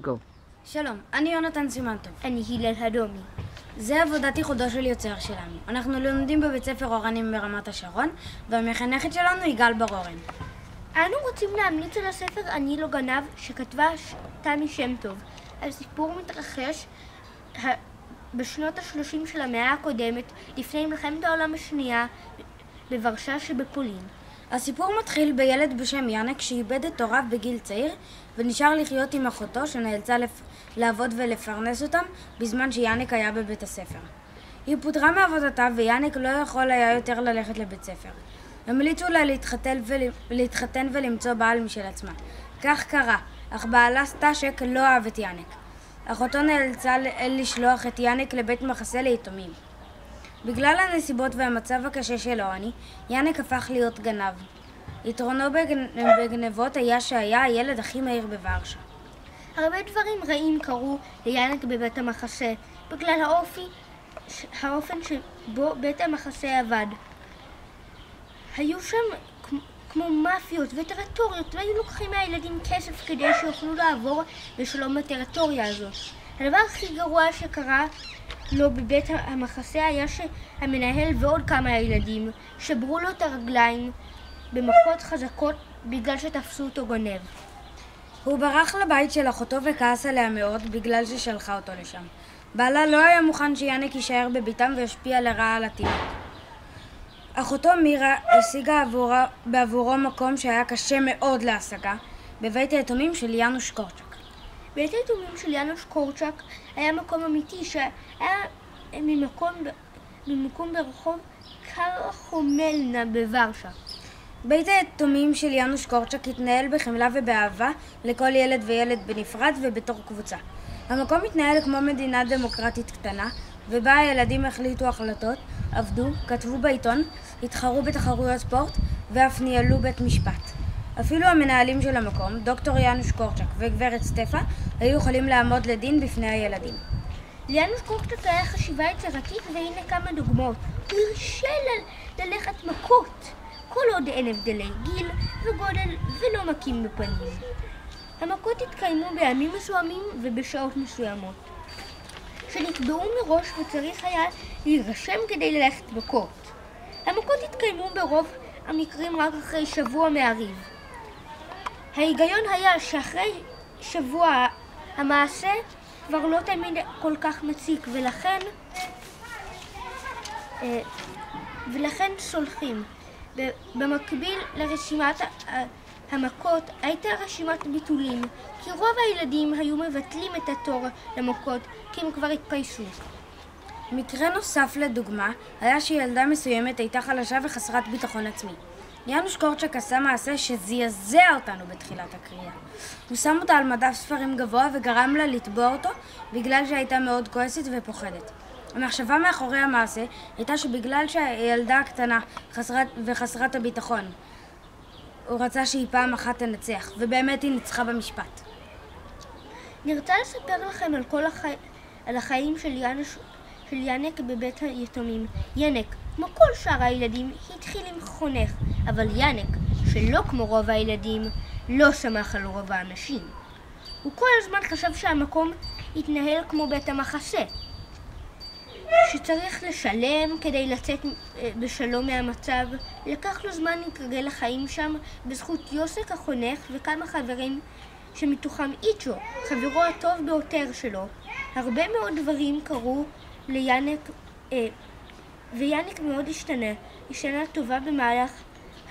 גו. שלום, אני יונתן סימנטוב. אני הילל הדומי. זה עבודת ייחודו של יוצר שלנו. אנחנו לומדים בבית ספר אורנים ברמת השרון, והמחנכת שלנו היא גל בר-אורן. אנו רוצים להמליץ על הספר אני לא גנב שכתבה תמי שם טוב. הסיפור מתרחש בשנות ה-30 של המאה הקודמת, לפני מלחמת העולם השנייה, בוורשה שבפולין. הסיפור מתחיל בילד בשם יאנק שאיבד את הוריו בגיל צעיר ונשאר לחיות עם אחותו שנאלצה לעבוד ולפרנס אותם בזמן שיאנק היה בבית הספר. היא פוטרה מעבודתה ויאנק לא יכול היה יותר ללכת לבית ספר. המליצו לה להתחתן ולמצוא בעל משל עצמה. כך קרה, אך בעלה סטאשק לא אהב את יאנק. אחותו נאלצה לשלוח את יאנק לבית מחסה ליתומים. בגלל הנסיבות והמצב הקשה של העוני, יאנק הפך להיות גנב. יתרונו בגנבות היה שהיה הילד הכי מהיר בוורשה. הרבה דברים רעים קרו ליאנק בבית המחסה, בגלל האופן שבו בית המחסה עבד. היו שם כמו מאפיות וטריטוריות, והיו לוקחים מהילדים כסף כדי שיוכלו לעבור בשלום בטריטוריה הזאת. הדבר הכי גרוע שקרה לו בבית המחסה היה שהמנהל ועוד כמה ילדים שברו לו את הרגליים במכות חזקות בגלל שתפסו אותו גונב. הוא ברח לבית של אחותו וכעס עליה מאוד בגלל ששלחה אותו לשם. בעלה לא היה מוכן שיאנק יישאר בביתם וישפיע לרעה על התינוק. אחותו מירה השיגה בעבורו מקום שהיה קשה מאוד להשגה, בבית היתומים של יאנוש קורצ'ק. בית היתומים של יאנוש קורצ'ק היה מקום אמיתי שהיה ממקום ברחוב קרחומלנה בוורשה. בית היתומים של יאנוש קורצ'ק התנהל בחמלה ובאהבה לכל ילד וילד בנפרד ובתור קבוצה. המקום התנהל כמו מדינה דמוקרטית קטנה, ובה הילדים החליטו החלטות, עבדו, כתבו בעיתון, התחרו בתחרויות ספורט ואף ניהלו בית משפט. אפילו המנהלים של המקום, דוקטור יאנוש קורצ'ק וגברת סטפה, היו יכולים לעמוד לדין בפני הילדים. ליאנוש קורצ'ק היה חשיבה יצירתית, והנה כמה דוגמאות. הוא הרשה ללכת מכות, כל עוד אין הבדלי גיל וגודל ולא מכים בפנים. המכות התקיימו בימים מסוימים ובשעות מסוימות, שנקבעו מראש וצריך היה להירשם כדי ללכת מכות. המכות התקיימו ברוב המקרים רק אחרי שבוע מהריב. ההיגיון היה שאחרי שבוע המעשה כבר לא תמיד כל כך מציק, ולכן סולחים. במקביל לרשימת המכות הייתה רשימת ביטולים, כי רוב הילדים היו מבטלים את התור למכות כי הם כבר התפייסו. מקרה נוסף לדוגמה היה שילדה מסוימת הייתה חלשה וחסרת ביטחון עצמי. יאנוש קורצ'ק עשה מעשה שזעזע אותנו בתחילת הקריאה. הוא שם אותה על מדף ספרים גבוה וגרם לה לתבוע אותו בגלל שהייתה מאוד כועסת ופוחדת. המחשבה מאחורי המעשה הייתה שבגלל שהילדה הקטנה חסרת הביטחון, הוא רצה שהיא פעם אחת תנצח, ובאמת היא ניצחה במשפט. נרצה לספר לכם על החיים של יאנק בבית היתומים. יאנק, כמו כל שאר הילדים, התחיל עם חונך, אבל יאנק, שלא כמו רוב הילדים, לא שמח על רוב האנשים. הוא כל הזמן חשב שהמקום יתנהל כמו בית המחסה, שצריך לשלם כדי לצאת בשלום מהמצב. לקח לו זמן להתרגל לחיים שם בזכות יוסק החונך וכמה חברים שמתוכם איצ'ו, חברו הטוב ביותר שלו. הרבה מאוד דברים קרו ליאנק, ויאנק מאוד השתנה טובה במהלך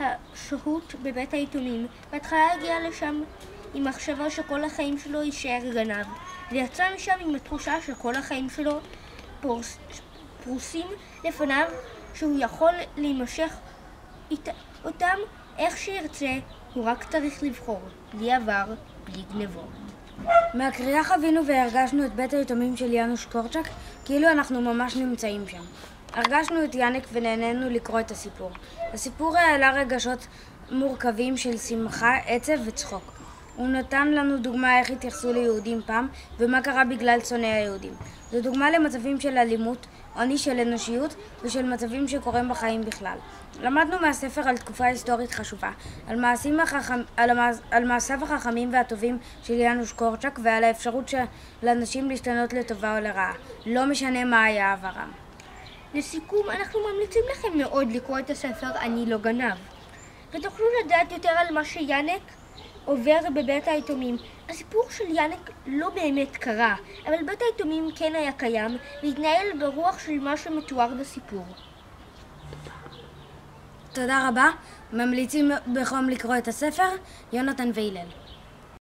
השהות בבית היתומים. בהתחלה הגיע לשם עם מחשבה שכל החיים שלו יישאר גנב, ויצא משם עם התחושה שכל החיים שלו פרוסים לפניו, שהוא יכול להימשך אותם איך שירצה, הוא רק צריך לבחור, בלי עבר, בלי גנבות. מהקריאה חווינו והרגשנו את בית היתומים של יאנוש קורצ'ק כאילו אנחנו ממש נמצאים שם. הרגשנו את יאנק ונהנינו לקרוא את הסיפור. הסיפור העלה רגשות מורכבים של שמחה, עצב וצחוק. הוא נתן לנו דוגמה איך התייחסו ליהודים פעם ומה קרה בגלל שונאי היהודים. זו דוגמה למצבים של אלימות, עוני של אנושיות ושל מצבים שקורים בחיים בכלל. למדנו מהספר על תקופה היסטורית חשובה, על מעשיו החכמים והטובים של יאנוש קורצ'אק ועל האפשרות של אנשים להשתנות לטובה או לרעה, לא משנה מה היה עברם. לסיכום, אנחנו ממליצים לכם מאוד לקרוא את הספר "אני לא גנב", ותוכלו לדעת יותר על מה שיאנק עובר בבית היתומים. הסיפור של יאנק לא באמת קרה, אבל בית היתומים כן היה קיים והתנהל ברוח של מה שמתואר בסיפור. תודה רבה, ממליצים בחום לקרוא את הספר, יונתן והלל.